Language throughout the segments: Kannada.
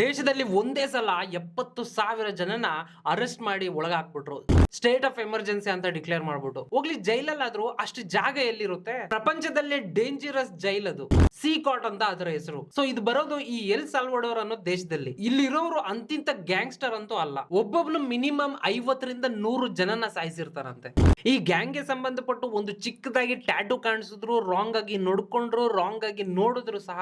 ದೇಶದಲ್ಲಿ ಒಂದೇ ಸಲ 70,000 ಜನನ ಅರೆಸ್ಟ್ ಮಾಡಿ ಒಳಗಾಕ್ಬಿಟ್ರು. ಸ್ಟೇಟ್ ಆಫ್ ಎಮರ್ಜೆನ್ಸಿ ಅಂತ ಡಿಕ್ಲೇರ್ ಮಾಡ್ಬಿಟ್ಟು. ಹೋಗ್ಲಿ ಜೈಲಲ್ಲಾದ್ರೂ ಅಷ್ಟು ಜಾಗ ಎಲ್ಲಿರುತ್ತೆ? ಪ್ರಪಂಚದಲ್ಲೇ ಡೇಂಜರಸ್ ಜೈಲ್ ಅದು. ಸಿ ಕಾಟ್ ಅಂತ ಅದರ ಹೆಸರು. ಸೊ ಇದು ಬರೋದು ಈ ಎಲ್ ಸಾಲ್ವಡೋರ್ ಅನ್ನೋ ದೇಶದಲ್ಲಿ. ಇಲ್ಲಿರೋರು ಅಂತಿಂತ ಗ್ಯಾಂಗ್ಸ್ಟರ್ ಅಂತೂ ಅಲ್ಲ. ಒಬ್ಬೊಬ್ನು ಮಿನಿಮಮ್ 50ರಿಂದ 100 ಜನನ ಸಾಯಿಸಿರ್ತಾರಂತೆ. ಈ ಗ್ಯಾಂಗ್ ಗೆ ಸಂಬಂಧಪಟ್ಟು ಒಂದು ಚಿಕ್ಕದಾಗಿ ಟ್ಯಾಟೂ ಕಾಣಿಸಿದ್ರು, ರಾಂಗ್ ಆಗಿ ನೋಡ್ಕೊಂಡ್ರು, ರಾಂಗ್ ಆಗಿ ನೋಡಿದ್ರು ಸಹ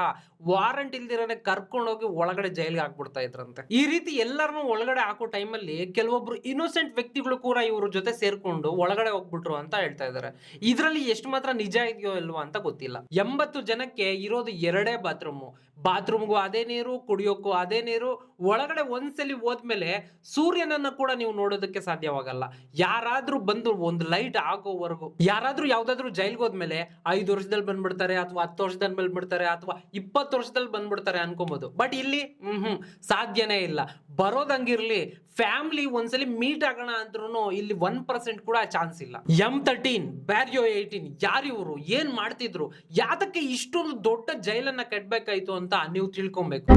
ವಾರಂಟ್ ಇಲ್ದಿರನೆ ಕರ್ಕೊಂಡೋಗಿ ಒಳಗಡೆ ಜೈಲ್ಗೆ ಹಾಕ್ಬಿಡ್ತಾ ಇದ್ರಂತೆ. ಈ ರೀತಿ ಎಲ್ಲರನ್ನೂ ಒಳಗಡೆ ಹಾಕೋ ಟೈಮಲ್ಲಿ ಕೆಲವೊಬ್ರು ಇನ್ನೋಸೆಂಟ್ ವ್ಯಕ್ತಿಗಳು ಕೂಡ ಇವ್ರ ಜೊತೆ ಸೇರ್ಕೊಂಡು ಒಳಗಡೆ ಹೋಗ್ಬಿಟ್ರು ಅಂತ ಹೇಳ್ತಾ ಇದಾರೆ. ಇದ್ರಲ್ಲಿ ಎಷ್ಟು ಮಾತ್ರ ನಿಜ ಇದೆಯೋ ಇಲ್ವಾ ಅಂತ ಗೊತ್ತಿಲ್ಲ. 80 ಜನಕ್ಕೆ ಇರೋದು 2 ಬಾತ್ರೂಮ್ಗೂ ಅದೇ ನೀರು, ಕುಡಿಯೋಕ್ಕೂ ಅದೇ ನೀರು. ಒಳಗಡೆ ಒಂದ್ಸಲಿ ಹೋದ್ಮೇಲೆ ಸೂರ್ಯನನ್ನ ಕೂಡ ನೀವು ನೋಡೋದಕ್ಕೆ ಸಾಧ್ಯವಾಗಲ್ಲ. ಯಾರಾದ್ರೂ ಬಂದು ಒಂದು ಲೈಟ್ ಆಗೋವರೆಗೂ, ಯಾರಾದ್ರೂ ಯಾವ್ದಾದ್ರು ಜೈಲ್ಗೆ ಹೋದ್ಮೇಲೆ 5 ವರ್ಷದಲ್ಲಿ ಬಂದ್ಬಿಡ್ತಾರೆ, ಅಥವಾ 10 ವರ್ಷದಲ್ಲಿ ಬಂದ್ಬಿಡ್ತಾರೆ, ಅಥವಾ 20 ವರ್ಷದಲ್ಲಿ ಬಂದ್ಬಿಡ್ತಾರೆ ಅನ್ಕೊಬಹುದು. ಬಟ್ ಇಲ್ಲಿ ಸಾಧ್ಯನೇ ಇಲ್ಲ. ಬರೋದಂಗಿರ್ಲಿ, ಫ್ಯಾಮಿಲಿ ಒಂದ್ಸಲಿ ಮೀಟ್ ಆಗೋಣ ಅಂದ್ರೂ ಇಲ್ಲಿ 1% ಕೂಡ ಚಾನ್ಸ್ ಇಲ್ಲ. M13 ಬ್ಯಾರಿಯೋ 18 ಯಾರಿವರು, ಏನ್ ಮಾಡ್ತಿದ್ರು, ಯಾತಕ್ಕೆ ಇಷ್ಟೊಂದು ದೊಡ್ಡ ಜೈಲನ್ನ ಕಟ್ಬೇಕಾಯ್ತು ಅಂತ ನೀವು ತಿಳ್ಕೊಬೇಕು.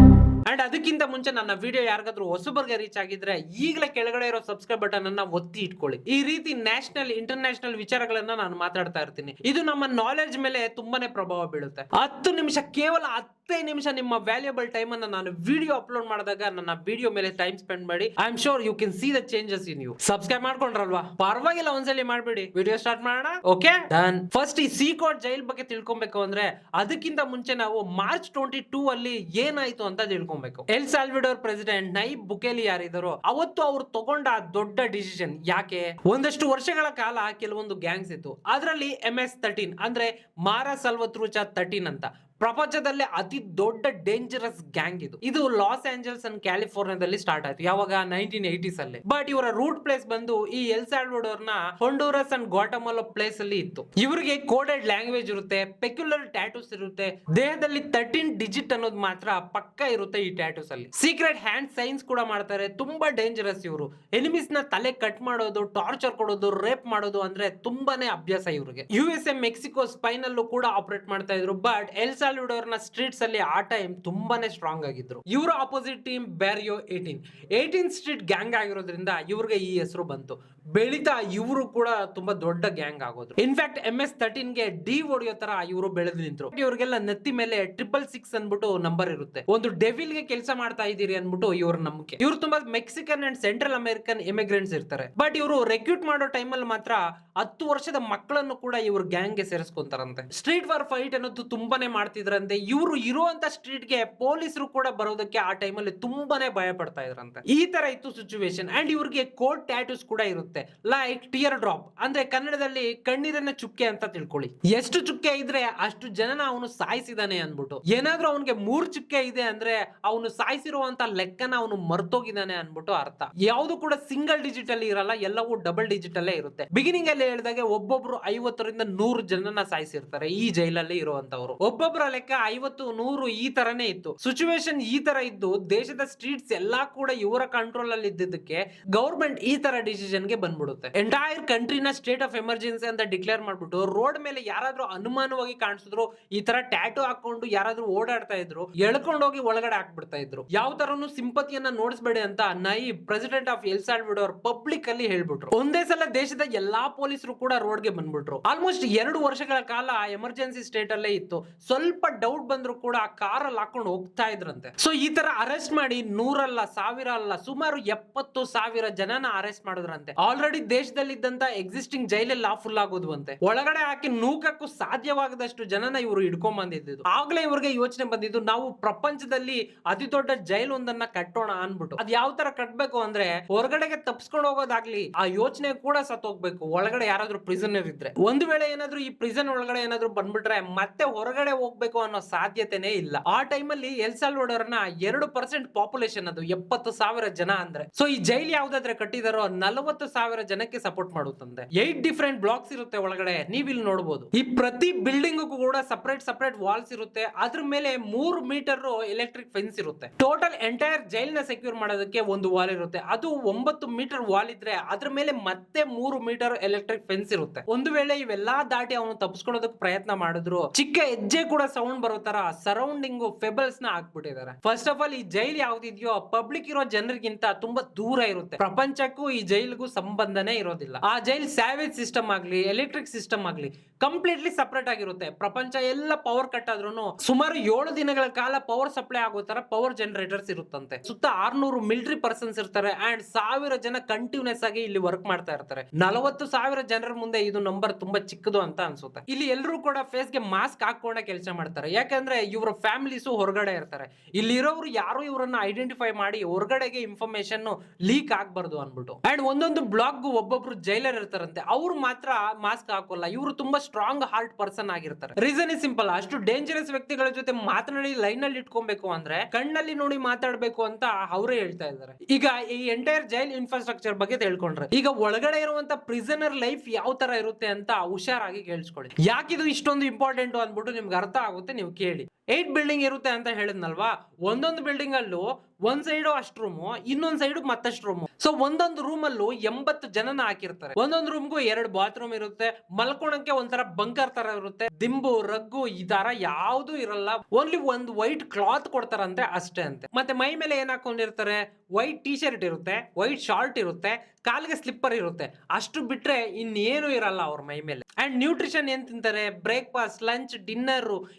ಅಂಡ್ ಅದಕ್ಕಿಂತ ಮುಂಚೆ ನನ್ನ ವಿಡಿಯೋ ಯಾರಿಗಾದ್ರೂ ಹೊಸಬರ್ಗೆ ರೀಚ್ ಆಗಿದ್ರೆ ಈಗಲೇ ಕೆಳಗಡೆ ಇರೋ ಸಬ್ಸ್ಕ್ರೈಬ್ ಬಟನ್ ಅನ್ನ ಒತ್ತಿ ಇಟ್ಕೊಳ್ಳಿ. ಈ ರೀತಿ ನ್ಯಾಷನಲ್ ಇಂಟರ್ನ್ಯಾಷನಲ್ ವಿಚಾರಗಳನ್ನ ನಾನು ಮಾತಾಡ್ತಾ ಇರ್ತೀನಿ. ಇದು ನಮ್ಮ ನಾಲೆಡ್ಜ್ ಮೇಲೆ ತುಂಬಾನೇ ಪ್ರಭಾವ ಬೀಳುತ್ತೆ. 10 ನಿಮಿಷ, ಕೇವಲ 10 ನಿಮಿಷ ನಿಮ್ಮ ವ್ಯಾಲ್ಯೂಬಲ್ ಟೈಮ್ ಅನ್ನ ನಾನು ವಿಡಿಯೋ ಅಪ್ಲೋಡ್ ಮಾಡಿದಾಗ ನನ್ನ ವಿಡಿಯೋ ಮೇಲೆ ಟೈಮ್ ಸ್ಪೆಂಡ್ ಮಾಡಿ. I am sure you can see the changes in you. Subscribe ಮಾಡ್ಕೊಂಡ್ರಲ್ವಾ, ಪರವಾಗಿಲ್ಲ, ಒಂದ್ಸಲಿ ಮಾಡ್ಬಿಡಿ. ವಿಡಿಯೋ ಸ್ಟಾರ್ಟ್ ಮಾಡೋಣ. Okay done. ಫಸ್ಟ್ ಈ ಸಿ ಕೋಟ್ ಜೈಲ್ ಬಗ್ಗೆ ತಿಳ್ಕೊಬೇಕು ಅಂದ್ರೆ ಅದಕ್ಕಿಂತ ಮುಂಚೆ ನಾವು ಮಾರ್ಚ್ 22 ಅಲ್ಲಿ ಏನಾಯ್ತು ಅಂತ ತಿಳ್ಕೊಬೇಕು. ಎಲ್ ಸಾಲ್ವಡೋರ್ ಪ್ರೆಸಿಡೆಂಟ್ ನೈಬ್ ಬುಕೇಲಿ ಯಾರಿದ್ದಾರೋ ಅವತ್ತು ಅವ್ರು ತಗೊಂಡ ದೊಡ್ಡ ಡಿಸಿಷನ್. ಯಾಕೆ? ಒಂದಷ್ಟು ವರ್ಷಗಳ ಕಾಲ ಕೆಲವೊಂದು ಗ್ಯಾಂಗ್ಸ್ ಇತ್ತು. ಅದರಲ್ಲಿ MS-13 ಅಂದ್ರೆ ಮಾರಾ ಸಲ್ವತ್ರೂಚ 13 ಅಂತ ಪ್ರಪಂಚದಲ್ಲೇ ಅತಿ ದೊಡ್ಡ ಡೇಂಜರಸ್ ಗ್ಯಾಂಗ್ ಇದು. ಇದು ಲಾಸ್ ಏಂಜಲ್ಸ್ ಅಂಡ್ ಕ್ಯಾಲಿಫೋರ್ನಿಯಾದಲ್ಲಿ ಸ್ಟಾರ್ಟ್ ಆಯ್ತು. ಯಾವಾಗ? 1980s ಅಲ್ಲಿ. ಬಟ್ ಇವರ ರೂಟ್ ಪ್ಲೇಸ್ ಬಂದು ಈ ಎಲ್ ಸಾಲ್ವಡೋರ್ ನ ಹೊಂಡೂರಸ್ ಅಂಡ್ ಗ್ವಾಟಮಾಲಾ ಪ್ಲೇಸ್ ಅಲ್ಲಿ ಇತ್ತು. ಇವರಿಗೆ ಕೋಡೆಡ್ ಲ್ಯಾಂಗ್ವೇಜ್ ಇರುತ್ತೆ, ಪೆಕ್ಯುಲರ್ ಟ್ಯಾಟೂಸ್ ಇರುತ್ತೆ, ದೇಹದಲ್ಲಿ 13 ಡಿಜಿಟ್ ಅನ್ನೋದು ಮಾತ್ರ ಪಕ್ಕ ಇರುತ್ತೆ ಈ ಟ್ಯಾಟೂಸ್ ಅಲ್ಲಿ. ಸೀಕ್ರೆಟ್ ಹ್ಯಾಂಡ್ ಸೈನ್ಸ್ ಕೂಡ ಮಾಡ್ತಾರೆ. ತುಂಬಾ ಡೇಂಜರಸ್ ಇವರು. ಎನಿಮೀಸ್ ನ ತಲೆ ಕಟ್ ಮಾಡೋದು, ಟಾರ್ಚರ್ ಕೊಡೋದು, ರೇಪ್ ಮಾಡೋದು ಅಂದ್ರೆ ತುಂಬಾನೇ ಅಭ್ಯಾಸ ಇವರಿಗೆ. USA ಮೆಕ್ಸಿಕೋ ಸ್ಪೈನ್ ಅಲ್ಲೂ ಕೂಡ ಆಪರೇಟ್ ಮಾಡ್ತಾ ಇದ್ರು. ಬಟ್ ಎಲ್ ಸಾಲ್ವಡೋರ್ ನ ಸ್ಟ್ರೀಟ್ಸ್ ಅಲ್ಲಿ ಆ ಟೈಮ್ ತುಂಬಾನೇ ಸ್ಟ್ರಾಂಗ್ ಆಗಿದ್ರು. ಇವರ ಅಪೋಸಿಟ್ ಟೀಮ್ ಬ್ಯಾರಿಯೋ 18 ಸ್ಟ್ರೀಟ್ ಗ್ಯಾಂಗ್ ಆಗಿರೋದ್ರಿಂದ ಇವ್ರಿಗೆ ಈ ಹೆಸರು ಬಂತು. ಬೆಳೀತಾ ಇವರು ಕೂಡ ತುಂಬಾ ದೊಡ್ಡ ಗ್ಯಾಂಗ್ ಆಗೋದ್ರು. ಇನ್ಫ್ಯಾಕ್ಟ್ MS-13 ಗೆ ಡಿ ಹೊಡೆಯೋ ತರ ಇವರು ಬೆಳೆದು ನಿಂತರು. ಇವ್ರಿಗೆಲ್ಲ ನೆತ್ತಿ ಮೇಲೆ 666 ಅನ್ಬಿಟ್ಟು ನಂಬರ್ ಇರುತ್ತೆ. ಒಂದು ಡೆವಿಲ್ ಗೆ ಕೆಲಸ ಮಾಡ್ತಾ ಇದೀರಿ ಅನ್ಬಿಟ್ಟು ಇವ್ರ ನಂಬಿಕೆ. ಇವ್ರು ತುಂಬಾ Mexican and central American immigrants ಇರ್ತಾರೆ. ಬಟ್ ಇವರು ರೆಕ್ರೂಟ್ ಮಾಡೋ ಟೈಮ್ ಅಲ್ಲಿ ಮಾತ್ರ 10 ವರ್ಷದ ಮಕ್ಕಳನ್ನು ಕೂಡ ಇವ್ರ ಗ್ಯಾಂಗ್ ಗೆ ಸೇರಿಸ್ಕೊಂತಾರಂತೆ. ಸ್ಟ್ರೀಟ್ ವಾರ್ ಫೈಟ್ ಅನ್ನೋದು ತುಂಬಾನೇ ಮಾಡ್ತಿದ್ರಂತೆ. ಇವರು ಇರುವಂತ ಸ್ಟ್ರೀಟ್ ಗೆ ಪೊಲೀಸರು ಕೂಡ ಬರೋದಕ್ಕೆ ಆ ಟೈಮ್ ಅಲ್ಲಿ ತುಂಬಾನೇ ಭಯ ಪಡ್ತಾ ಇದ್ರಂತೆ. ಈ ತರ ಇತ್ತು ಸಿಚುವೇಶನ್. ಅಂಡ್ ಇವ್ರಿಗೆ ಕೋಡ್ ಟ್ಯಾಟೂಸ್ ಕೂಡ ಇರುತ್ತೆ. ಲೈಕ್ ಟಿಯರ್ ಡ್ರಾಪ್ ಅಂದ್ರೆ ಕನ್ನಡದಲ್ಲಿ ಕಣ್ಣೀರನ್ನ ಚುಕ್ಕೆ ಅಂತ ತಿಳ್ಕೊಳ್ಳಿ. ಎಷ್ಟು ಚುಕ್ಕೆ ಇದ್ರೆ ಅಷ್ಟು ಜನನ ಅವನು ಸಾಯಿಸಿದಾನೆ ಅನ್ಬಿಟ್ಟು. ಏನಾದ್ರೂ ಅವನಿಗೆ 3 ಚುಕ್ಕೆ ಇದೆ ಅಂದ್ರೆ ಅವನು ಸಾಯಿಸಿರುವಂತ ಲೆಕ್ಕನ ಅವನು ಮರ್ತೋಗಿದ್ದಾನೆ ಅನ್ಬಿಟ್ಟು ಅರ್ಥ. ಯಾವುದು ಕೂಡ ಸಿಂಗಲ್ ಡಿಜಿಟ್ ಅಲ್ಲಿ ಇರಲ್ಲ, ಎಲ್ಲವೂ ಡಬಲ್ ಡಿಜಿಟ್ ಅಲ್ಲೇ ಇರುತ್ತೆ. ಬಿಗಿನಿಂಗ್ ಅಲ್ಲಿ ಹೇಳಿದಾಗೆ ಒಬ್ಬೊಬ್ರು 50ರಿಂದ 100 ಜನನ ಸಾಯಿಸಿರ್ತಾರೆ ಈ ಜೈಲಲ್ಲಿ ಇರುವಂತವ್ರು. ಒಬ್ಬೊಬ್ಬರ ಲೆಕ್ಕ 50, 100 ಈ ತರನೇ ಇತ್ತು. ಸಿಚುವೇಶನ್ ಈ ತರ ಇದ್ದು ದೇಶದ ಸ್ಟ್ರೀಟ್ಸ್ ಎಲ್ಲಾ ಕೂಡ ಇವರ ಕಂಟ್ರೋಲ್ ಅಲ್ಲಿ ಇದ್ದಿದ್ದಕ್ಕೆ ಗವರ್ಮೆಂಟ್ ಈ ತರ ಡಿಸಿಷನ್ ಗೆ ಬಂದ್ಬಿಡುತ್ತೆ. ಎಂಟೈರ್ ಕಂಟ್ರಿನ ಸ್ಟೇಟ್ ಆಫ್ ಎಮರ್ಜೆನ್ಸಿ ಅಂತ ಡಿಕ್ಲೇರ್ ಮಾಡ್ಬಿಟ್ಟು ರೋಡ್ ಮೇಲೆ ಯಾರಾದ್ರೂ ಅನುಮಾನವಾಗಿ ಕಾಣಿಸಿದ್ರು ಈ ತರ ಟ್ಯಾಟೂ ಹಾಕೊಂಡು ಯಾರಾದ್ರೂ ಓಡಾಡ್ತಾ ಇದ್ರು ಎಳ್ಕೊಂಡೋಗಿ ಒಳಗಡೆ ಹಾಕ್ಬಿಡ್ತಾ ಇದ್ರು. ಯಾವ ತರನು ಸಿಂಪತಿಯನ್ನ ನೋಡಿಸ್ಬೇಡಿ ಅಂತ Nayib president of El Salvador public ಅಲ್ಲಿ ಹೇಳ್ಬಿಟ್ರು. ಒಂದೇ ಸಲ ದೇಶದ ಎಲ್ಲಾ ಪೊಲೀಸರು ಕೂಡ ರೋಡ್ಗೆ ಬಂದ್ಬಿಟ್ರು. ಆಲ್ಮೋಸ್ಟ್ 2 ವರ್ಷಗಳ ಕಾಲ ಎಮರ್ಜೆನ್ಸಿ ಸ್ಟೇಟ್ ಅಲ್ಲೇ ಇತ್ತು. ಸ್ವಲ್ಪ ಡೌಟ್ ಬಂದ್ರು ಕೂಡ ಕಾರಲ್ಲಿ ಹಾಕೊಂಡು ಹೋಗ್ತಾ ಇದ್ರಂತೆ. ಸೊ ಈ ತರ ಅರೆಸ್ಟ್ ಮಾಡಿ 100 ಅಲ್ಲ, 1000 ಅಲ್ಲ, ಸುಮಾರು 70,000 ಜನನ ಅರೆಸ್ಟ್ ಮಾಡಿದ್ರಂತೆ. ಆಲ್ರೆಡಿ ದೇಶದಲ್ಲಿ ಇದ್ದಂತ ಎಕ್ಸಿಸ್ಟಿಂಗ್ ಜೈಲೆಲ್ಲ ಫುಲ್ ಆಗೋದ್ವಂತೆ. ಒಳಗಡೆ ಹಾಕಿ ನೂಕಕ್ಕೂ ಸಾಧ್ಯವಾಗದಷ್ಟು ಜನನ ಇವರು ಹಿಡ್ಕೊಂಡ್ ಬಂದಿದ್ದು. ಆಗ್ಲೇ ಇವ್ರಿಗೆ ಯೋಚನೆ ಬಂದಿದ್ದು, ನಾವು ಪ್ರಪಂಚದಲ್ಲಿ ಅತಿ ದೊಡ್ಡ ಜೈಲ್ ಒಂದನ್ನ ಕಟ್ಟೋಣ ಅನ್ಬಿಟ್ಟು. ಅದ್ ಯಾವ ತರ ಕಟ್ಬೇಕು ಅಂದ್ರೆ ಹೊರಗಡೆಗೆ ತಪ್ಸ್ಕೊಂಡು ಹೋಗೋದಾಗ್ಲಿ, ಆ ಯೋಚನೆ ಕೂಡ ಸತ್ತೋಗ್ಬೇಕು. ಒಳಗಡೆ ಯಾರಾದ್ರೂ ಪ್ರಿಸನರ್ ಇದ್ರೆ, ಒಂದು ವೇಳೆ ಏನಾದ್ರೂ ಈ ಪ್ರಿಸನ್ ಒಳಗಡೆ ಏನಾದ್ರೂ ಬಂದ್ಬಿಟ್ರೆ ಮತ್ತೆ ಹೊರಗಡೆ ಹೋಗ್ಬೇಕು ಅನ್ನೋ ಸಾಧ್ಯತೆನೇ ಇಲ್ಲ. ಆ ಟೈಮ್ ಅಲ್ಲಿ ಎಲ್ ಸಾಲ್ವಡೋರ್ ನ 2% ಪಾಪ್ಯುಲೇಷನ್, ಅದು 70,000 ಜನ ಅಂದ್ರೆ. ಸೊ ಈ ಜೈಲ್ ಯಾವ್ದಾದ್ರೆ ಕಟ್ಟಿದಾರೋ 40,000 ಜನಕ್ಕೆ ಸಪೋರ್ಟ್ ಮಾಡುತ್ತಂತೆ. 8 ಡಿಫರೆಂಟ್ ಬ್ಲಾಕ್ಸ್ ಇರುತ್ತೆ ಒಳಗಡೆ, ನೀವ್ ಇಲ್ಲಿ ನೋಡಬಹುದು. ಈ ಪ್ರತಿ ಬಿಲ್ಡಿಂಗ್ ಕೂಡ ಸಪರೇಟ್ ವಾಲ್ಸ್ ಇರುತ್ತೆ. ಅದ್ರ ಮೇಲೆ 3 ಮೀಟರ್ ಎಲೆಕ್ಟ್ರಿಕ್ ಫೆನ್ಸ್ ಇರುತ್ತೆ. ಟೋಟಲ್ ಎಂಟೈರ್ ಜೈಲ್ ನ ಸೆಕ್ಯೂರ್ ಮಾಡೋದಕ್ಕೆ ಒಂದು ವಾಲ್ ಇರುತ್ತೆ. ಅದು 9 ಮೀಟರ್ ವಾಲ್ ಇದ್ರೆ ಅದ್ರ ಮೇಲೆ ಮತ್ತೆ 3 ಮೀಟರ್ ಎಲೆಕ್ಟ್ರಿಕ್ ಫೆನ್ಸ್ ಇರುತ್ತೆ. ಒಂದು ವೇಳೆ ಇವೆಲ್ಲಾ ದಾಟಿ ಅವನು ತಪ್ಪಿಸ್ಕೊಳ್ಳೋದಕ್ಕೆ ಪ್ರಯತ್ನ ಮಾಡಿದ್ರು ಚಿಕ್ಕ ಹೆಜ್ಜೆ ಕೂಡ ಸೌಂಡ್ ಬರೋ ತರ ಸರೌಂಡಿಂಗ್ ಫೆಬಲ್ಸ್ ನ ಹಾಕ್ಬಿಟ್ಟಿದ್ದಾರೆ. ಫಸ್ಟ್ ಆಫ್ ಆಲ್ ಈ ಜೈಲ್ ಯಾವ್ದಿದ್ಯೋ ಪಬ್ಲಿಕ್ ಇರೋ ಜನರಿಗಿಂತ ತುಂಬಾ ದೂರ ಇರುತ್ತೆ. ಪ್ರಪಂಚಕ್ಕೂ ಈ ಜೈಲ್ಗೂ ಸಂಬಂಧನೇ ಇರೋದಿಲ್ಲ. ಆ ಜೈಲ್ ಸ್ಯಾವೇಜ್ ಸಿಸ್ಟಮ್ ಆಗ್ಲಿ ಎಲೆಕ್ಟ್ರಿಕ್ ಸಿಸ್ಟಮ್ ಆಗ್ಲಿ ಕಂಪ್ಲೀಟ್ಲಿ ಸಪರೇಟ್ ಆಗಿರುತ್ತೆ. ಪ್ರಪಂಚ ಎಲ್ಲ ಪವರ್ ಕಟ್ ಆದ್ರೂ ಸುಮಾರು 7 ದಿನಗಳ ಕಾಲ ಪವರ್ ಸಪ್ಲೈ ಆಗೋ ತರ ಪವರ್ ಜನರೇಟರ್ಸ್ ಇರುತ್ತಂತೆ. ಸುತ್ತ 600 ಮಿಲಿಟರಿ ಪರ್ಸನ್ಸ್ ಇರ್ತಾರೆ ಅಂಡ್ 1000 ಜನ ಕಂಟಿನ್ಯೂಸ್ ಆಗಿ ಇಲ್ಲಿ ವರ್ಕ್ ಮಾಡ್ತಾ ಇರ್ತಾರೆ. 40,000 ಜನರ ಮುಂದೆ ಇದು ನಂಬರ್ ತುಂಬಾ ಚಿಕ್ಕದು ಅಂತ ಅನ್ಸುತ್ತೆ. ಇಲ್ಲಿ ಎಲ್ಲರೂ ಕೂಡ ಫೇಸ್ ಗೆ ಮಾಸ್ಕ್ ಹಾಕೊಂಡೆ ಕೆಲಸ ಮಾಡ್ತಾರೆ. ಯಾಕಂದ್ರೆ ಇವರ ಫ್ಯಾಮಿಲೀಸ್ ಹೊರಗಡೆ ಇರ್ತಾರೆ. ಇಲ್ಲಿ ಇರೋರು ಯಾರು ಇವರನ್ನ ಐಡೆಂಟಿಫೈ ಮಾಡಿ ಹೊರಗಡೆಗೆ ಇನ್ಫಾರ್ಮೇಶನ್ ಲೀಕ್ ಆಗ್ಬಾರ್ದು ಅನ್ಬಿಟ್ಟು. ಅಂಡ್ ಒಂದೊಂದು ಬ್ಲಾಕ್ ಒಬ್ಬೊಬ್ರು ಜೈಲರ್ ಇರ್ತಾರಂತೆ. ಅವ್ರು ಮಾತ್ರ ಮಾಸ್ಕ್ ಹಾಕೋಲ್ಲ. ಇವರು ತುಂಬಾ ಸ್ಟ್ರಾಂಗ್ ಹಾರ್ಟ್ ಪರ್ಸನ್ ಆಗಿರ್ತಾರೆ. Reason is simple. ಅಷ್ಟು ಡೇಂಜರಸ್ ವ್ಯಕ್ತಿಗಳ ಜೊತೆ ಮಾತನಾಡಿ ಲೈನ್ ಅಲ್ಲಿ ಇಟ್ಕೊಬೇಕು ಅಂದ್ರೆ ಕಣ್ಣಲ್ಲಿ ನೋಡಿ ಮಾತಾಡ್ಬೇಕು ಅಂತ ಅವರೇ ಹೇಳ್ತಾ ಇದ್ದಾರೆ. ಈಗ ಈ ಎಂಟೈರ್ ಜೈಲ್ ಇನ್ಫ್ರಾಸ್ಟ್ರಕ್ಚರ್ ಬಗ್ಗೆ ತಿಳ್ಕೊಂಡ್ರೆ ಈಗ ಒಳಗಡೆ ಇರುವಂತ ಪ್ರಿಸನರ್ ಲೈಫ್ ಯಾವ ತರ ಇರುತ್ತೆ ಅಂತ ಹುಷಾರಾಗಿ ಕೇಳಿಸ್ಕೊಳ್ಳಿ. ಯಾಕಿದು ಇಷ್ಟೊಂದು ಇಂಪಾರ್ಟೆಂಟ್ ಅಂದ್ಬಿಟ್ಟು ನಿಮ್ಗೆ ಅರ್ಥ ಆಗುತ್ತೆ. ನೀವು ಕೇಳಿ. 8 ಬಿಲ್ಡಿಂಗ್ ಇರುತ್ತೆ ಅಂತ ಹೇಳಿದ್ನಲ್ವಾ. ಒಂದೊಂದು ಬಿಲ್ಡಿಂಗ್ ಅಲ್ಲೂ ಒಂದ್ ಸೈಡ್ ಅಷ್ಟು ರೂಮು, ಇನ್ನೊಂದ್ ಸೈಡ್ ಮತ್ತಷ್ಟು ರೂಮು. ಸೊ ಒಂದೊಂದು ರೂಮ್ ಅಲ್ಲೂ 80 ಜನನ ಹಾಕಿರ್ತಾರೆ. ಒಂದೊಂದು ರೂಮ್ಗೂ 2 ಬಾತ್ರೂಮ್ ಇರುತ್ತೆ. ಮಲ್ಕೊಳಕ್ಕೆ ಒಂಥರ ಬಂಕರ್ ತರ ಇರುತ್ತೆ. ದಿಂಬು ರಗ್ಗು ಈ ತರ ಯಾವ್ದು ಇರಲ್ಲ. ಓನ್ಲಿ ಒಂದು ವೈಟ್ ಕ್ಲಾತ್ ಕೊಡ್ತಾರಂತೆ ಅಷ್ಟೇ ಅಂತೆ. ಮತ್ತೆ ಮೈ ಮೇಲೆ ಏನ್ ಹಾಕೊಂಡಿರ್ತಾರೆ? ವೈಟ್ ಟಿ ಶರ್ಟ್ ಇರುತ್ತೆ, ವೈಟ್ ಶಾರ್ಟ್ ಇರುತ್ತೆ, ಕಾಲಿಗೆ ಸ್ಲಿಪ್ಪರ್ ಇರುತ್ತೆ. ಅಷ್ಟು ಬಿಟ್ರೆ ಇನ್ನೇನು ಇರಲ್ಲ ಅವ್ರ ಮೈ ಮೇಲೆ. ಅಂಡ್ ನ್ಯೂಟ್ರಿಷನ್ ಏನ್ ತಿಂತಾರೆ? ಬ್ರೇಕ್ಫಾಸ್ಟ್, ಲಂಚ್, ಡಿನ್ನರ್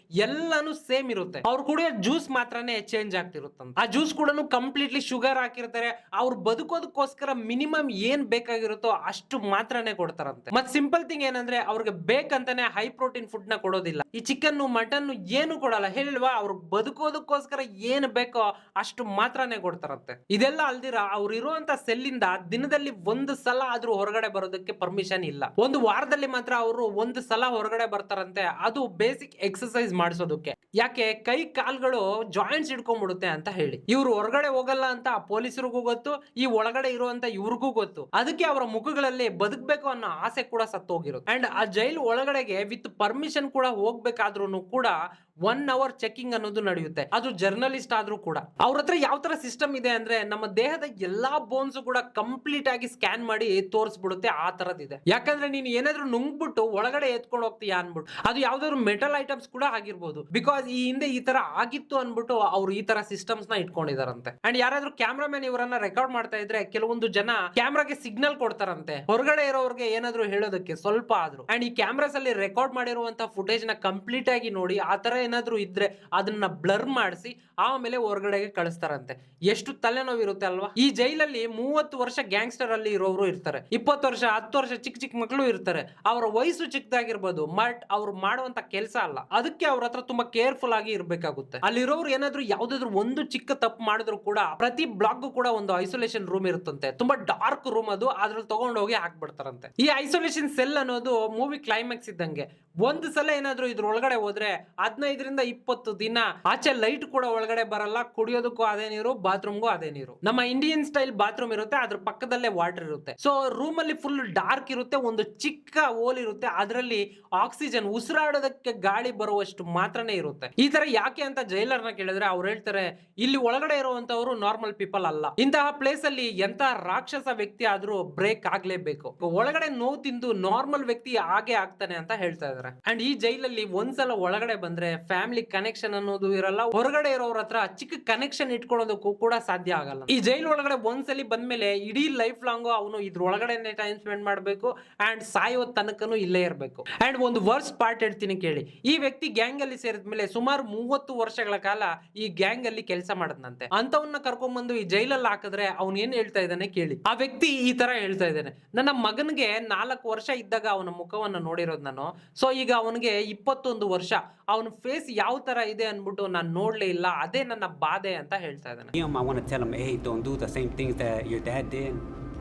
ಎಲ್ಲಾನು ಸೇಮ್ ಇರುತ್ತೆ. ಅವ್ರು ಕುಡಿಯೋ ಜ್ಯೂಸ್ ಮಾತ್ರನೇ ಚೇಂಜ್ ಆಗ್ತಿರುತ್ತಂತೆ. ಆ ಜ್ಯೂಸ್ ಕೂಡ ಕಂಪ್ಲೀಟ್ಲಿ ಶುಗರ್ ಹಾಕಿರ್ತಾರೆ. ಅವ್ರು ಬದುಕೋದಕ್ಕೋಸ್ಕರ ಮಿನಿಮಮ್ ಏನ್ ಬೇಕಾಗಿರುತ್ತೋ ಅಷ್ಟು ಮಾತ್ರನೇ ಕೊಡ್ತಾರಂತೆ. ಮತ್ ಸಿಂಪಲ್ ಥಿಂಗ್ ಏನಂದ್ರೆ ಅವ್ರಿಗೆ ಬೇಕಂತಾನೆ ಹೈ ಪ್ರೋಟೀನ್ ಫುಡ್ ನ ಕೊಡೋದಿಲ್ಲ. ಈ ಚಿಕನ್ ಮಟನ್ ಏನು ಕೊಡಲ್ಲ. ಹೇಳಿಲ್ವಾ, ಅವ್ರು ಬದುಕೋದಕ್ಕೋಸ್ಕರ ಏನ್ ಬೇಕೋ ಅಷ್ಟು ಮಾತ್ರನೇ ಕೊಡ್ತಾರಂತೆ. ಇದೆಲ್ಲ ಅಲ್ದಿರ ಅವ್ರು ಇರುವಂತ ಸೆಲ್ಲಿಂದ ದಿನದಲ್ಲಿ 1 ಸಲ ಆದ್ರೂ ಹೊರಗಡೆ ಬರೋದಕ್ಕೆ ಪರ್ಮಿಷನ್ ಇಲ್ಲ. ಒಂದು ವಾರದಲ್ಲಿ ಮಾತ್ರ ಅವರು 1 ಸಲ ಹೊರಗಡೆ ಬರ್ತಾರಂತೆ. ಅದು ಬೇಸಿಕ್ ಎಕ್ಸರ್ಸೈಸ್ ಮಾಡಿಸೋದಕ್ಕೆ. ಯಾಕೆ? ಕೈ ಕಾಲ್ಗಳು ಜಾಯಿಂಟ್ಸ್ ಹಿಡ್ಕೊಂಡ್ಬಿಡುತ್ತೆ ಅಂತ ಹೇಳಿ. ಇವ್ರು ಹೊರಗಡೆ ಹೋಗಲ್ಲ ಅಂತ ಪೊಲೀಸರಿಗೂ ಗೊತ್ತು, ಈ ಒಳಗಡೆ ಇರುವಂತ ಇವ್ರಿಗೂ ಗೊತ್ತು. ಅದಕ್ಕೆ ಅವರ ಮುಖಗಳಲ್ಲಿ ಬದುಕಬೇಕು ಅನ್ನೋ ಆಸೆ ಕೂಡ ಸತ್ತೋಗಿರುತ್ತೆ. ಅಂಡ್ ಆ ಜೈಲ್ ಒಳಗಡೆಗೆ ವಿತ್ ಪರ್ಮಿಷನ್ ಕೂಡ ಹೋಗ್ಬೇಕಾದ್ರೂ ಕೂಡ 1 ಅವರ್ ಚೆಕಿಂಗ್ ಅನ್ನೋದು ನಡೆಯುತ್ತೆ. ಅದು ಜರ್ನಲಿಸ್ಟ್ ಆದ್ರೂ ಕೂಡ. ಅವ್ರ ಹತ್ರ ಯಾವ ತರ ಸಿಸ್ಟಮ್ ಇದೆ ಅಂದ್ರೆ ನಮ್ಮ ದೇಹದ ಎಲ್ಲಾ ಬೋನ್ಸ್ ಕೂಡ ಕಂಪ್ಲೀಟ್ ಆಗಿ ಸ್ಕ್ಯಾನ್ ಮಾಡಿ ತೋರಿಸ್ಬಿಡುತ್ತೆ. ಆ ತರದಿದೆ. ಯಾಕಂದ್ರೆ ನೀನು ಏನಾದ್ರೂ ನುಂಗ್ಬಿಟ್ಟು ಒಳಗಡೆ ಎತ್ಕೊಂಡು ಹೋಗ್ತೀಯಾ ಅನ್ಬಿಟ್ಟು ಅದು ಯಾವ್ದಾದ್ರು ಮೆಟಲ್ ಐಟಮ್ಸ್ ಕೂಡ ಆಗಿರ್ಬೋದು. ಬಿಕಾಸ್ ಈ ಹಿಂದೆ ಈ ತರ ಆಗಿತ್ತು ಅನ್ಬಿಟ್ಟು ಅವ್ರು ಈ ತರ ಸಿಸ್ಟಮ್ಸ್ ನ ಇಟ್ಕೊಂಡಿದಾರಂತೆ. ಅಂಡ್ ಯಾರಾದ್ರೂ ಕ್ಯಾಮ್ರಾಮನ್ ಇವರನ್ನ ರೆಕಾರ್ಡ್ ಮಾಡ್ತಾ ಇದ್ರೆ ಕೆಲವೊಂದು ಜನ ಕ್ಯಾಮ್ರಾಗೆ ಸಿಗ್ನಲ್ ಕೊಡ್ತಾರಂತೆ ಹೊರಗಡೆ ಇರೋರಿಗೆ ಏನಾದ್ರೂ ಹೇಳೋದಕ್ಕೆ ಸ್ವಲ್ಪ ಆದ್ರೂ. ಅಂಡ್ ಈ ಕ್ಯಾಮ್ರಾಸ್ ಅಲ್ಲಿ ರೆಕಾರ್ಡ್ ಮಾಡಿರುವಂತ ಫುಟೇಜ್ ನ ಕಂಪ್ಲೀಟ್ ಆಗಿ ನೋಡಿ ಆ ತರ ಏನಾದ್ರೂ ಇದ್ರೆ ಅದನ್ನ ಬ್ಲರ್ ಮಾಡಿಸಿ ಆಮೇಲೆ ಹೊರಗಡೆಗೆ ಕಳಿಸ್ತಾರಂತೆ. ಎಷ್ಟು ತಲೆನೋವು ಇರುತ್ತೆ ಅಲ್ವಾ. ಈ ಜೈಲಲ್ಲಿ 30 ವರ್ಷ ಗ್ಯಾಂಗ್ಸ್ಟರ್ ಅಲ್ಲಿ ಇರೋರು ಇರ್ತಾರೆ. 20 ವರ್ಷ 10 ವರ್ಷ ಚಿಕ್ಕ ಚಿಕ್ಕ ಮಕ್ಕಳು ಇರ್ತಾರೆ. ಅವರ ವಯಸ್ಸು ಚಿಕ್ಕದಾಗಿರ್ಬೋದು, ಬಟ್ ಅವ್ರು ಮಾಡುವಂತ ಕೆಲಸ ಅಲ್ಲ. ಅದಕ್ಕೆ ಅವ್ರ ಹತ್ರ ತುಂಬಾ ಕೇರ್ಫುಲ್ ಆಗಿ ಇರ್ಬೇಕಾಗುತ್ತೆ. ಅಲ್ಲಿರೋರು ಏನಾದ್ರೂ ಯಾವ್ದಾದ್ರು ಒಂದು ಚಿಕ್ಕ ತಪ್ಪು ಮಾಡಿದ್ರು ಕೂಡ ಪ್ರತಿ ಬ್ಲಾಕ್ ಕೂಡ ಒಂದು ಐಸೋಲೇಷನ್ ರೂಮ್ ಇರುತ್ತಂತೆ. ತುಂಬಾ ಡಾರ್ಕ್ ರೂಮ್ ಅದು. ಅದ್ರಲ್ಲಿ ತಗೊಂಡೋಗಿ ಹಾಕ್ಬಿಡ್ತಾರಂತೆ. ಈ ಐಸೋಲೇಷನ್ ಸೆಲ್ ಅನ್ನೋದು ಮೂವಿ ಕ್ಲೈಮ್ಯಾಕ್ಸ್ ಇದ್ದಂಗೆ. 1 ಸಲ ಏನಾದ್ರೂ ಇದ್ರ ಒಳಗಡೆ ಹೋದ್ರೆ 15ರಿಂದ 20 ದಿನ ಆಚೆ ಲೈಟ್ ಕೂಡ ಒಳಗಡೆ ಬರಲ್ಲ. ಕುಡಿಯೋದಕ್ಕೂ ಅದೇ ನೀರು, ಬಾತ್ರೂಮ್ಗೂ ಅದೇ ನೀರು. ನಮ್ಮ ಇಂಡಿಯನ್ ಸ್ಟೈಲ್ ಬಾತ್ರೂಮ್ ಇರುತ್ತೆ, ಅದ್ರ ಪಕ್ಕದಲ್ಲೇ ವಾಟರ್ ಇರುತ್ತೆ. ಸೊ ರೂಮ್ ಅಲ್ಲಿ ಫುಲ್ ಡಾರ್ಕ್ ಇರುತ್ತೆ. ಒಂದು ಚಿಕ್ಕ ಹೋಲ್ ಇರುತ್ತೆ. ಅದರಲ್ಲಿ ಆಕ್ಸಿಜನ್ ಉಸಿರಾಡೋದಕ್ಕೆ ಗಾಳಿ ಬರುವಷ್ಟು ಮಾತ್ರನೇ ಇರುತ್ತೆ. ಈ ತರ ಯಾಕೆ ಅಂತ ಜೈಲರ್ನ ಕೇಳಿದ್ರೆ ಅವ್ರು ಹೇಳ್ತಾರೆ, ಇಲ್ಲಿ ಒಳಗಡೆ ಇರುವಂತವ್ರು ನಾರ್ಮಲ್ ಪೀಪಲ್ ಅಲ್ಲ. ಇಂತಹ ಪ್ಲೇಸ್ ಅಲ್ಲಿ ಎಂತ ರಾಕ್ಷಸ ವ್ಯಕ್ತಿ ಆದ್ರೂ ಬ್ರೇಕ್ ಆಗ್ಲೇಬೇಕು. ಒಳಗಡೆ ನೋವು ತಿಂದು ನಾರ್ಮಲ್ ವ್ಯಕ್ತಿ ಹಾಗೆ ಆಗ್ತಾನೆ ಅಂತ ಹೇಳ್ತಾ ಇದಾರೆ. ಅಂಡ್ ಈ ಜೈಲಲ್ಲಿ ಒಂದ್ಸಲ ಒಳಗಡೆ ಬಂದ್ರೆ ಫ್ಯಾಮಿಲಿ ಕನೆಕ್ಷನ್ ಅನ್ನೋದು ಇರಲ್ಲ. ಹೊರಗಡೆ ಇರೋರ ಹತ್ರ ಚಿಕ್ಕ ಕನೆಕ್ಷನ್ ಇಟ್ಕೊಳ್ಳೋದಕ್ಕೂ ಕೂಡ ಸಾಧ್ಯ ಆಗಲ್ಲ. ಈ ಜೈಲ್ ಒಳಗಡೆ ಒಂದ್ಸಲಿ ಬಂದ್ಮೇಲೆ ಇಡೀ ಲೈಫ್ ಲಾಂಗ್ ಅವನು ಇದ್ರ ಒಳಗಡೆ ಟೈಮ್ ಸ್ಪೆಂಡ್ ಮಾಡ್ಬೇಕು ಅಂಡ್ ಸಾಯೋ ತನಕನು ಇಲ್ಲೇ ಇರಬೇಕು. ಅಂಡ್ ಒಂದು ವರ್ಸ್ ಪಾರ್ಟ್ ಹೇಳ್ತೀನಿ ಕೇಳಿ. ಈ ವ್ಯಕ್ತಿ ಗ್ಯಾಂಗ್ ಅಲ್ಲಿ ಸೇರಿದ್ಮೇಲೆ ಸುಮಾರು 30 ವರ್ಷಗಳ ಕಾಲ ಈ ಗ್ಯಾಂಗ್ ಅಲ್ಲಿ ಕೆಲಸ ಮಾಡದ್ನಂತೆ. ಅಂತವನ್ನ ಕರ್ಕೊಂಡ್ ಬಂದು ಈ ಜೈಲಲ್ಲಿ ಹಾಕಿದ್ರೆ ಅವ್ನು ಏನ್ ಹೇಳ್ತಾ ಇದ್ದಾನೆ ಕೇಳಿ. ಆ ವ್ಯಕ್ತಿ ಈ ತರ ಹೇಳ್ತಾ ಇದ್ದಾನೆ, ನನ್ನ ಮಗನಿಗೆ 4 ವರ್ಷ ಇದ್ದಾಗ ಅವನ ಮುಖವನ್ನ ನೋಡಿರೋದು ನಾನು. ಸೊ ಈಗ ಅವನಿಗೆ 21 ವರ್ಷ. ಅವನ ಫೇಸ್ ಯಾವ ತರ ಇದೆ ಅನ್ಬಿಟ್ಟು ನಾನು ನೋಡ್ಲೇ ಇಲ್ಲ. ಅದೇ ನನ್ನ ಬಾಧೆ ಅಂತ ಹೇಳ್ತಾ ಇದ್ದಾನೆ. I want to tell him, hey, don't do the same things that your dad did.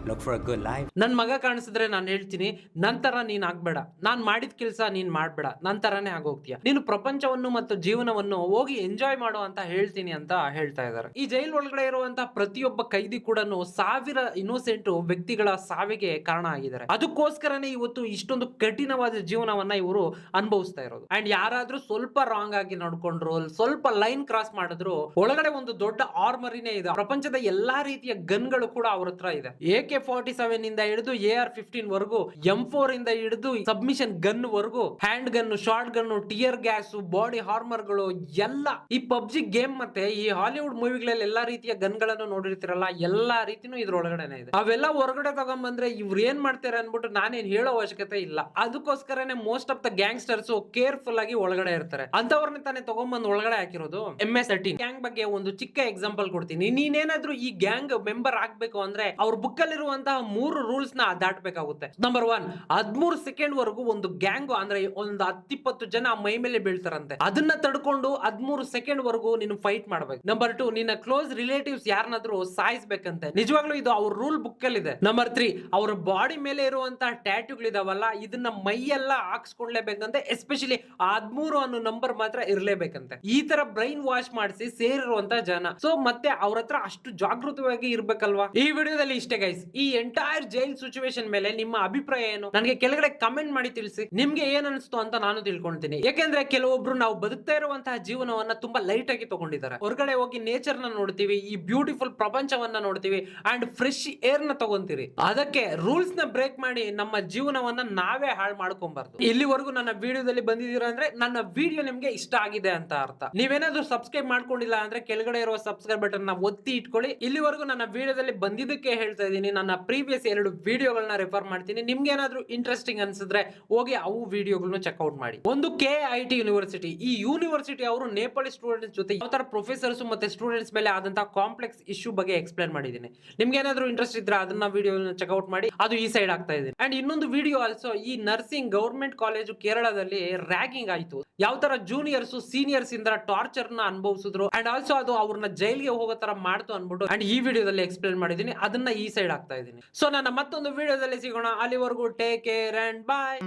Look for a good life. ನನ್ ಮಗ ಕಾಣಿಸಿದ್ರೆ ನಾನು ಹೇಳ್ತೀನಿ, ನಂತರ ನೀನ್ ಆಗ್ಬೇಡ, ನಾನ್ ಮಾಡಿದ ಕೆಲಸ ನೀನ್ ಮಾಡ್ಬೇಡ, ನಂತರನೇ ಆಗೋಗ್ತೀಯ. ನೀನು ಪ್ರಪಂಚವನ್ನು ಮತ್ತು ಜೀವನವನ್ನು ಹೋಗಿ ಎಂಜಾಯ್ ಮಾಡು ಅಂತ ಹೇಳ್ತೀನಿ ಅಂತ ಹೇಳ್ತಾ ಇದ್ದಾರೆ. ಈ ಜೈಲ್ ಒಳಗಡೆ ಇರುವಂತ ಪ್ರತಿಯೊಬ್ಬ ಕೈದಿ ಕೂಡ 1000 ಇನ್ನೋಸೆಂಟ್ ವ್ಯಕ್ತಿಗಳ ಸಾವಿಗೆ ಕಾರಣ ಆಗಿದ್ದಾರೆ. ಅದಕ್ಕೋಸ್ಕರನೇ ಇವತ್ತು ಇಷ್ಟೊಂದು ಕಠಿಣವಾದ ಜೀವನವನ್ನ ಇವರು ಅನುಭವಿಸ್ತಾ ಇರೋದು. ಅಂಡ್ ಯಾರಾದ್ರೂ ಸ್ವಲ್ಪ ರಾಂಗ್ ಆಗಿ ನಡ್ಕೊಂಡ್ರು, ಸ್ವಲ್ಪ ಲೈನ್ ಕ್ರಾಸ್ ಮಾಡಿದ್ರು, ಒಳಗಡೆ ಒಂದು ದೊಡ್ಡ ಆರ್ಮರಿನೇ ಇದೆ. ಪ್ರಪಂಚದ ಎಲ್ಲಾ ರೀತಿಯ ಗನ್ಗಳು ಕೂಡ ಅವ್ರ ಹತ್ರ ಇದೆ. ಏಕೆ AK-47 ಇಂದ ಹಿಡಿದು AR-15 ವರೆಗೂ, M4 ಇಂದ ಹಿಡಿದು ಸಬ್ಮಿಷನ್ ಗನ್ ವರೆಗೂ, hand gun, short gun, tear gas, body armour ಗಳು ಎಲ್ಲ ಈ ಪಬ್ಜಿ ಗೇಮ್ ಮತ್ತೆ ಈ ಹಾಲಿವುಡ್ ಮೂವಿಗಳಲ್ಲಿ ಎಲ್ಲಾ ರೀತಿಯ ಗನ್ ಗಳನ್ನು ನೋಡಿರ್ತಿರಲ್ಲ, ಎಲ್ಲಾ ರೀತಿನೂ ಇದ್ರೊಳಗಡೆನೆ ಇದೆ. ಅವೆಲ್ಲ ಹೊರಗಡೆ ತಗೊಂಡ್ಬಂದ್ರೆ ಇವ್ರು ಏನ್ ಮಾಡ್ತಾರೆ ಅನ್ಬಿಟ್ಟು ನಾನೇನ್ ಹೇಳೋ ಅವಶ್ಯಕತೆ ಇಲ್ಲ. ಅದಕ್ಕೋಸ್ಕರನೇ most of the gangsters careful ಆಗಿ ಒಳಗಡೆ ಇರ್ತಾರೆ. ಅಂತವ್ರನ್ನ ತಾನೇ ತಗೊಂಡ್ಬಂದು ಒಳಗಡೆ ಹಾಕಿರೋದು. MS-13 ಗ್ಯಾಂಗ್ ಬಗ್ಗೆ ಒಂದು ಚಿಕ್ಕ ಎಕ್ಸಾಂಪಲ್ ಕೊಡ್ತೀನಿ. ನೀನೇನಾದ್ರೂ ಈ ಗ್ಯಾಂಗ್ ಮೆಂಬರ್ ಆಗ್ಬೇಕು ಅಂದ್ರೆ ಅವ್ರ ಬುಕ್ ಅಲ್ಲಿರುವಂತಹ 3 ರೂಲ್ಸ್ ನ ದಾಟಬೇಕಾಗುತ್ತೆ. ನಂಬರ್ 1, 13 ಸೆಕೆಂಡ್ ವರೆಗೂ ಒಂದು ಗ್ಯಾಂಗ್ ಅಂದ್ರೆ ಒಂದು 10-20 ಜನ ಮೈ ಮೇಲೆ ಬೀಳ್ತಾರಂತೆ. ಅದನ್ನ ತಡ್ಕೊಂಡು 13 ಸೆಕೆಂಡ್ ವರೆಗೂ ನೀನು ಫೈಟ್ ಮಾಡ್ಬೇಕು. ನಂಬರ್ 2, ನಿನ್ನ ಕ್ಲೋಸ್ ರಿಲೇಟಿವ್ಸ್ ಯಾರನ್ನಾದ್ರೂ ಸಾಯಿಸ್ಬೇಕಂತೆ. ನಿಜವಾಗ್ಲೂ ಇದು ಅವ್ರ ರೂಲ್ ಬುಕ್ ಅಲ್ಲಿ ಇದೆ. ನಂಬರ್ 3, ಅವ್ರ ಬಾಡಿ ಮೇಲೆ ಇರುವಂತಹ ಟ್ಯಾಟೂಗಳಿದಾವಲ್ಲ, ಇದನ್ನ ಮೈಯೆಲ್ಲ ಹಾಕ್ಸ್ಕೊಳ್ಲೇಬೇಕಂತೆ. ಎಸ್ಪೆಷಲಿ 13 ಅನ್ನೋ ನಂಬರ್ ಮಾತ್ರ ಇರ್ಲೇಬೇಕಂತೆ. ಈ ತರ ಬ್ರೈನ್ ವಾಶ್ ಮಾಡಿಸಿ ಸೇರಿರುವಂತ ಜನ. ಸೊ ಮತ್ತೆ ಅವ್ರ ಹತ್ರ ಅಷ್ಟು ಜಾಗೃತವಾಗಿ ಇರ್ಬೇಕಲ್ವಾ. ಈ ವಿಡಿಯೋದಲ್ಲಿ ಇಷ್ಟೇ ಗೈಸ್. ಈ ಎಂಟೈರ್ ಜೈಲ್ ಸಿಚುವೇಶನ್ ಮೇಲೆ ನಿಮ್ಮ ಅಭಿಪ್ರಾಯ ಏನು ನನಗೆ ಕೆಳಗಡೆ ಕಮೆಂಟ್ ಮಾಡಿ ತಿಳಿಸಿ. ನಿಮ್ಗೆ ಏನ್ ಅನಿಸ್ತು ಅಂತ ನಾನು ತಿಳ್ಕೊಳ್ತೀನಿ. ಯಾಕೆಂದ್ರೆ ಕೆಲವೊಬ್ರು ನಾವು ಬದುಕ್ತಾ ಇರುವಂತಹ ಜೀವನವನ್ನ ತುಂಬಾ ಲೈಟ್ ಆಗಿ ತಗೊಂಡಿದ್ದಾರೆ. ಹೊರಗಡೆ ಹೋಗಿ ನೇಚರ್ ನ ನೋಡ್ತೀವಿ, ಈ ಬ್ಯೂಟಿಫುಲ್ ಪ್ರಪಂಚವನ್ನ ನೋಡ್ತೀವಿ ಅಂಡ್ ಫ್ರೆಶ್ ಏರ್ ನ ತಗೊಂತೀವಿ. ಅದಕ್ಕೆ ರೂಲ್ಸ್ ನ ಬ್ರೇಕ್ ಮಾಡಿ ನಮ್ಮ ಜೀವನವನ್ನ ನಾವೇ ಹಾಳು ಮಾಡ್ಕೊಂಬಾರ್ದು. ಇಲ್ಲಿವರೆಗೂ ನನ್ನ ವಿಡಿಯೋದಲ್ಲಿ ಬಂದಿದ್ದೀರಾ ಅಂದ್ರೆ ನನ್ನ ವಿಡಿಯೋ ನಿಮ್ಗೆ ಇಷ್ಟ ಆಗಿದೆ ಅಂತ ಅರ್ಥ. ನೀವೇನಾದ್ರೂ ಸಬ್ಸ್ಕ್ರೈಬ್ ಮಾಡ್ಕೊಂಡಿಲ್ಲ ಅಂದ್ರೆ ಕೆಳಗಡೆ ಇರುವ ಸಬ್ಸ್ಕ್ರೈಬ್ ಬಟನ್ ನ ಒತ್ತಿ ಇಟ್ಕೊಳ್ಳಿ. ಇಲ್ಲಿವರೆಗೂ ನನ್ನ ವಿಡಿಯೋದಲ್ಲಿ ಬಂದಿದ್ದಕ್ಕೆ ಹೇಳ್ತಾ ಇದ್ದೀನಿ. ನನ್ನ ಪ್ರೀವಿಯಸ್ 2 ವಿಡಿಯೋಗಳನ್ನ ರೆಫರ್ ಮಾಡ್ತೀನಿ. ನಿಮ್ಗೆ ಏನಾದ್ರೂ ಇಂಟ್ರೆಸ್ಟಿಂಗ್ ಅನ್ಸಿದ್ರೆ ಹೋಗಿ ಅವು ವಿಡಿಯೋಗಳನ್ನ ಚೆಕ್ಔಟ್ ಮಾಡಿ. ಒಂದು KIT ಯೂನಿವರ್ಸಿಟಿ. ಈ ಯೂನಿವರ್ಸಿಟಿ ಅವರು ನೇಪಾಳಿ ಸ್ಟೂಡೆಂಟ್ಸ್ ಜೊತೆ ಯಾವ ತರ ಪ್ರೊಫೆಸರ್ಸ್ ಮತ್ತೆ ಸ್ಟೂಡೆಂಟ್ಸ್ ಮೇಲೆ ಆದಂತಹ ಕಾಂಪ್ಲೆಕ್ಸ್ ಇಶ್ಯೂ ಬಗ್ಗೆ ಎಕ್ಸ್ಪ್ಲೇನ್ ಮಾಡಿದ್ದೀನಿ. ನಿಮ್ಗೆ ಏನಾದ್ರೂ ಇಂಟ್ರೆಸ್ಟ್ ಇದ್ರೆ ಅದನ್ನ ವಿಡಿಯೋ ಚೆಕ್ಔಟ್ ಮಾಡಿ. ಅದು ಈ ಸೈಡ್ ಆಗ್ತಾ ಇದೆ. ಅಂಡ್ ಇನ್ನೊಂದು ವಿಡಿಯೋ ಆಲ್ಸೋ, ಈ ನರ್ಸಿಂಗ್ ಗವರ್ಮೆಂಟ್ ಕಾಲೇಜು ಕೇರಳದಲ್ಲಿ ರ್ಯಾಗಿಂಗ್ ಆಯ್ತು. ಯಾವ ತರ ಜೂನಿಯರ್ಸ್ ಸೀನಿಯರ್ಸ್ ಇಂದ ಟಾರ್ಚರ್ ನ ಅನುಭವಿಸಿದ್ರು ಅಂಡ್ ಆಲ್ಸೋ ಅದು ಅವ್ರನ್ನ ಜೈಲ್ಗೆ ಹೋಗೋ ತರ ಮಾಡ್ತು ಅನ್ಬಿಟ್ಟು ಅಂಡ್ ಈ ವಿಡಿಯೋದಲ್ಲಿ ಎಕ್ಸ್ಪ್ಲೇನ್ ಮಾಡಿದೀನಿ. ಅದನ್ನ ಈ ಸೈಡ್ ಆಗ್ತಾ ಇದೀನಿ. ಸೊ ನನ್ನ ಮತ್ತೊಂದು ವಿಡಿಯೋದಲ್ಲಿ ಸಿಗೋಣ. ಅಲ್ಲಿವರೆಗೂ ಟೇಕ್ ಕೇರ್ ಅಂಡ್ ಬಾಯ್.